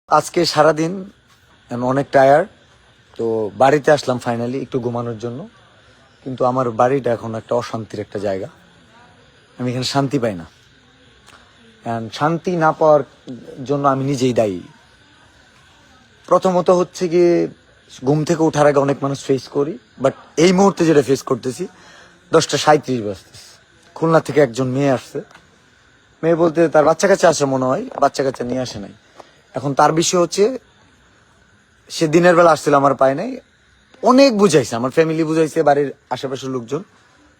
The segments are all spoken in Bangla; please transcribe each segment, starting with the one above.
আজকে সারাদিন আমি অনেক টায়ার্ড, তো বাড়িতে আসলাম ফাইনালি একটু ঘুমানোর জন্য। কিন্তু আমার বাড়িটা এখন একটা অশান্তির একটা জায়গা, আমি এখানে শান্তি পাই না। শান্তি না পাওয়ার জন্য আমি নিজেই দায়ী। প্রথমত হচ্ছে কি, ঘুম থেকে ওঠার আগে অনেক মানুষ ফেস করি, বাট এই মুহূর্তে যেটা ফেস করতেছি 10:37 বাজতেছে। খুলনা থেকে একজন মেয়ে আসছে, মেয়ে বলতে তার বাচ্চা কাচ্চা আসে মনে হয়, বাচ্চা কাচ্চা নিয়ে আসে নাই। এখন তার বিষয় হচ্ছে, সে দিনের বেলা আসছিল, আমার পায় নাই। অনেক বুঝাইছে, আমার ফ্যামিলি বুঝাইছে, বাড়ির আশেপাশের লোকজন,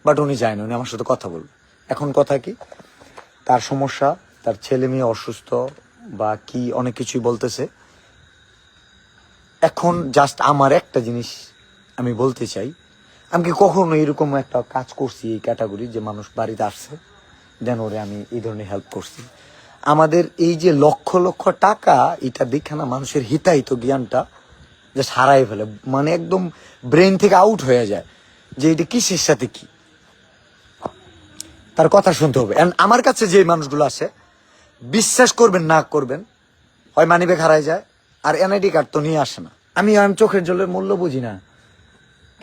বাট উনি যায় না, উনি আমার সাথে কথা বলবে। এখন কথা কি, তার সমস্যা, তার ছেলে মেয়ে অসুস্থ বা কি অনেক কিছুই বলতেছে। এখন জাস্ট আমার একটা জিনিস আমি বলতে চাই, আমি কি কখনো এরকম একটা কাজ করছি এই ক্যাটাগরি, যে মানুষ বাড়িতে আসছে দেন ওরে আমি এই ধরনের হেল্প করছি? আমাদের এই যে লক্ষ লক্ষ টাকা, এটা দেখে না মানুষের হিতাহিত জ্ঞানটা জাস্ট হারাই ফেলে, মানে একদম ব্রেন থেকে আউট হয়ে যায় যে এটা কিসের সাথে কি। তার কথা শুনতে হবে। আমার কাছে যে মানুষগুলো আসে, বিশ্বাস করবেন না করবেন, হয় মানিব্যাগ হারায় যায়, আর এনআইডি কার্ড তো নিয়ে আসে না। আমি চোখের জলের মূল্য বুঝি না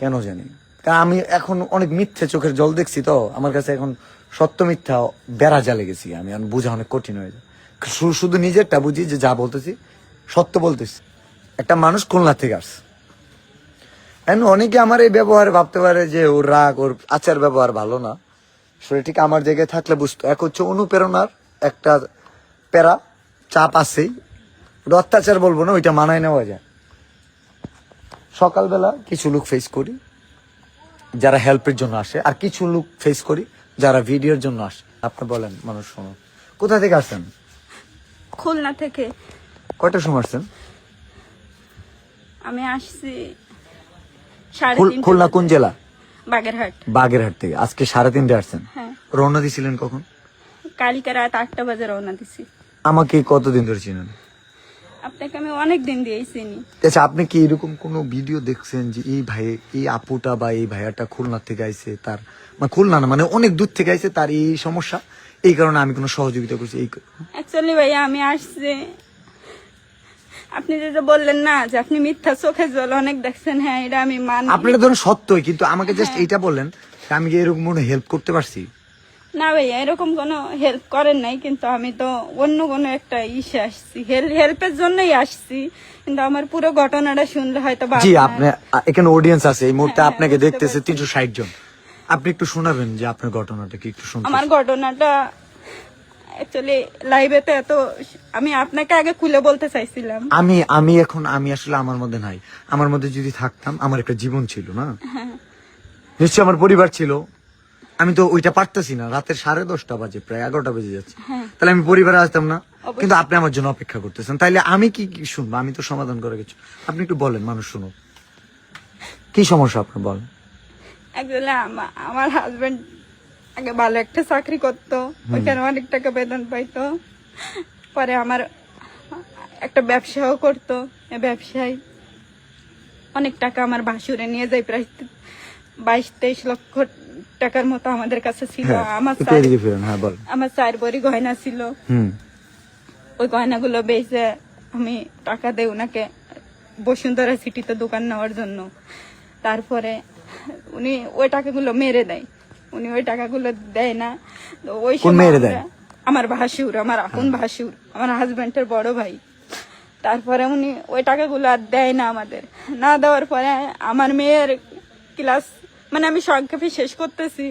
কেন জানি, কারণ আমি এখন অনেক মিথ্যে চোখের জল দেখছি, তো আমার কাছে এখন সত্য মিথ্যা বেড়া জালে গেছি, আমি বোঝা অনেক কঠিন হয়ে যায়। শুধু নিজেরটা বুঝি যে যা বলতেছি সত্য বলতেছি। একটা মানুষ খুলনা থেকে আসছে, অনেকে আমার এই ব্যবহারে ভাবতে পারে যে ওর রাগ, ওর আচার ব্যবহার ভালো না। আসলে ঠিক আমার জায়গায় থাকলে বুঝতো। এক হচ্ছে অনুপ্রেরণার একটা প্যারা, চাপ আছেই, ওটা অত্যাচার বলবো না, ওইটা মানায় নেওয়া যায়। সকালবেলা কিছু লোক ফেস করি যারা হেল্পের জন্য আসে, আর কিছু লোক ফেস করি যারা ভিডিওর জন্য আসে। আপনি বলেন, মানুষ শোনো, কোথা থেকে আসছেন? খুলনা থেকে। কয়টার সময় আসছেন? আমি আসছি 3:30। খুলনা কোন জেলা? বাগেরহাট। বাগেরহাট থেকে আজকে 3:30 আসছেন? হ্যাঁ, রওনা দিছিলেন কখন? কালকে রাত 8টা বাজে রওনা দিছি। আমাকে কতদিন ধরে চিনেন? আপনাকে আমি অনেক দিন দিয়েই চিনি। আচ্ছা, আপনি কি এরকম কোনো ভিডিও দেখছেন যে এই ভাই, এই আপুটা বা এই ভাইয়াটা খুলনা থেকে আইছে, তার মানে খুলনা না, মানে অনেক দূর থেকে আইছে, তার এই সমস্যা, এই কারণে আমি কোনো সহযোগিতা করছি? এই অ্যাকচুয়ালি ভাইয়া আমি আসছি, আপনি যেটা বললেন না যে আপনি মিথ্যা চোখের জল অনেক দেখছেন, হ্যাঁ এটা আমি মানি। আপনারা ধরুন সত্যই, কিন্তু আমাকে জাস্ট এইটা বললেন আমি কি এরকম কোনো হেল্প করতে পারছি? না ভাইয়া, এরকম কোনো হেল্প করেন নাই, কিন্তু আমি তো অন্য কোনো একটা ইসে আসছি, হেল্পের জন্যই আসছি। কিন্তু আমার পুরো ঘটনাটা শুনলে হয়তো জি, আপনি এখানে অডিয়েন্স আছে এই মুহূর্তে, আপনাকে দেখতেছে 360 জন। আপনি একটু শোনাবেন যে আপনার ঘটনাটা কি, একটু শুনতে। আমার ঘটনাটা অ্যাকচুয়ালি লাইভে তো এত, আমি আপনাকে আগে খুলে বলতে চাইছিলাম। আমি আসলে আমার মধ্যে নাই। আমার মধ্যে যদি থাকতাম, আমার একটা জীবন ছিল না, নিশ্চয়ই আমার পরিবার ছিল। আমি তো ওইটা পারতেছি না। রাতের 10:30 বাজে, প্রায় 11টা বেজে যাচ্ছে, তাহলে আমি পরিবারে আসতাম না। কিন্তু আপনি আমার জন্য অপেক্ষা করতেছেন, তাইলে আমি কি শুনবো? আমি তো সমাধান করে গেছি। আপনি একটু বলেন, মানুষ শুনুক, কি সমস্যা আপনার বলেন। অ্যাকচুয়ালি আমার হাজবেন্ড আগে ভালো একটা চাকরি করতো, ওইখানে অনেক টাকা বেতন পাইতো। পরে আমার একটা ব্যবসাও করতো, ব্যবসায় অনেক টাকা আমার ভাসুরে নিয়ে যায়, প্রায় 22-23 লক্ষ টাকার মতো আমাদের কাছে ছিল। আমার 4 ভরি গয়না ছিল, ওই গয়নাগুলো বেচে আমি টাকা দেই ওনাকে বসুন্ধরা সিটিতে দোকান নেওয়ার জন্য। তারপরে উনি ওই টাকাগুলো মেরে দেয়, উনি ওই টাকাগুলো দেয় না। ওই সময় আমার ভাসুর, আমার আপন ভাসুর, আমার হাজবেন্ডের বড় ভাই। তারপরে উনি ওই টাকাগুলো আর দেয় না আমাদের। না দেওয়ার পরে আমার মেয়ের ক্লাস, মানে আমি সংক্ষেপে শেষ করতেছি,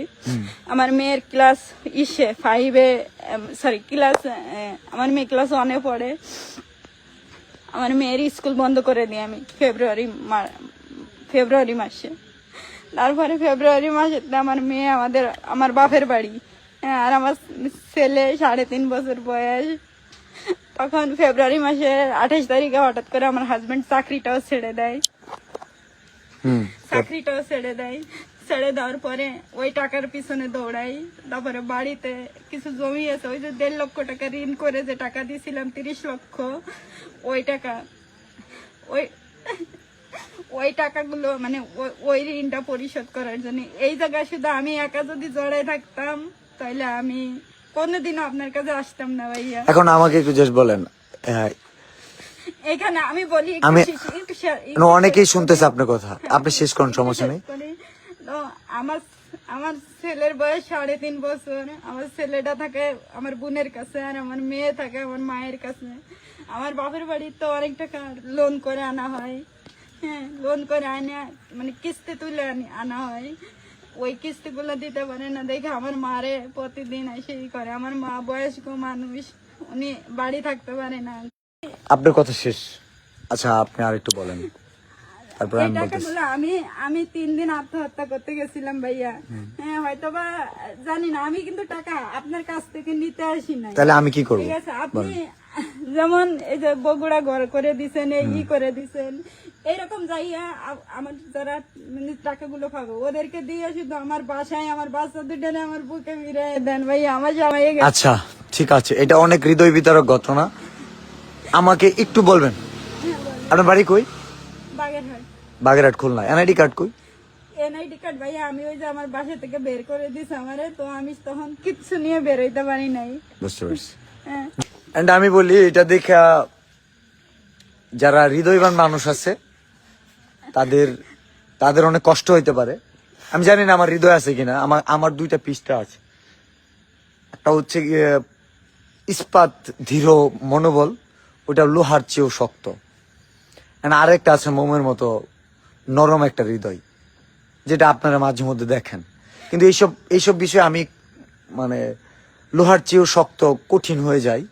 আমার মেয়ের ক্লাস 5-এ, সরি ক্লাস, আমার মেয়ে ক্লাস 1-এ পড়ে। আমার মেয়ের স্কুল বন্ধ করে দিই আমি ফেব্রুয়ারি মাসে। তারপরে ফেব্রুয়ারি মাসে আমার মেয়ে আমার বাপের বাড়ি, আর আমার ছেলে 3.5 বছর বয়স। তখন ফেব্রুয়ারি মাসের 28 তারিখে হঠাৎ করে আমার হাজবেন্ড চাকরিটাও ছেড়ে দেয়। ছেড়ে দেওয়ার পরে ওই টাকার পিছনে দৌড়াই। তারপরে বাড়িতে কিছু জমি আছে, ওই যে 1.5 লক্ষ টাকা ঋণ করে যে টাকা দিয়েছিলাম 30 লক্ষ, ওই টাকাগুলো মানে ওই ঋণটা পরিশোধ করার জন্য। এই জায়গায় শুধু আমি একা যদি জড়াই থাকতাম, তাহলে আমি কোনোদিনও আপনার কাছে আসতাম না ভাইয়া। এখন আমাকে একটু জাস্ট বলেন, এখানে আমি বলি একটু আমি- একটু share- না, অনেকেই শুনতেছে আপনার কথা, আপনি শেষ করুন, সমস্যা নেই। করি। তো আমার আমার ছেলের বয়স 3.5 বছর। আমার ছেলেটা থাকে আমার বোনের কাছে, আর আমার মেয়ে থাকে আমার মায়ের কাছে। আমার বাপের বাড়ি তো অনেক টাকা লোন করে আনা হয়, হ্যাঁ, লোন করে আনা মানে কিস্তি তুলে আনা হয়। ওই কিস্তিগুলো দিতে পারে না দেখে আমার মারে প্রতিদিন এসে করে। আমার মা বয়স্ক মানুষ, উনি বাড়ি থাকতে পারে না। আপনার কথা শেষ। আচ্ছা, আপনি আর একটু বলেন, তারপর এই আমি বলতেছি। টাকাগুলো আমি 3 দিন আত্মহত্যা করতে গেছিলাম ভাইয়া। হ্যাঁ, হয়তো বা জানি না, আমি কিন্তু টাকা আপনার কাছ থেকে নিতে আসি নাই। তাহলে আমি কি করবো? ঠিক আছে, আপনি যেমন এই যে বগুড়া ঘর করে দিছেন, এই করে দিছেন, এইরকম যাইয়া আমার যারা মানে টাকাগুলো পাবো ওদেরকে দিয়ে শুধু আমার বাসায় আমার বাচ্চা দুটো আমার বুকে ফিরে দেন ভাইয়া, আমার জামাই গেছে। আচ্ছা, ঠিক আছে, এটা অনেক হৃদয় বিতারক ঘটনা। আমাকে একটু বলবেন, আপনার বাড়ি কই? বাগেরহাট। বাগেরহাট, খুলনা। এনআইডি কার্ড কই? এনআইডি কার্ড ভাইয়া আমি ওই যে আমার বাসা থেকে বের করে দিছে আমারে, তো আমি তখন কিচ্ছু নিয়ে বের হইতে পারি নাই। বুঝতে পারছি। হ্যাঁ। এন্ড আমি বলি, এটা দেখা যারা হৃদয়বান মানুষ আছে তাদের তাদের অনেক কষ্ট হইতে পারে। আমি জানি না আমার হৃদয় আছে কিনা, আমার দুইটা পৃষ্ঠা আছে। একটা হচ্ছে গিয়ে ইস্পাত ধীর মনোবল, ওটা লোহার চেয়েও শক্ত। And আরেকটা আছে মোমের মতো নরম একটা হৃদয়, যেটা আপনারা মাঝে মধ্যে দেখেন। কিন্তু এইসব বিষয়ে আমি মানে লোহার চেয়েও শক্ত, কঠিন হয়ে যায়।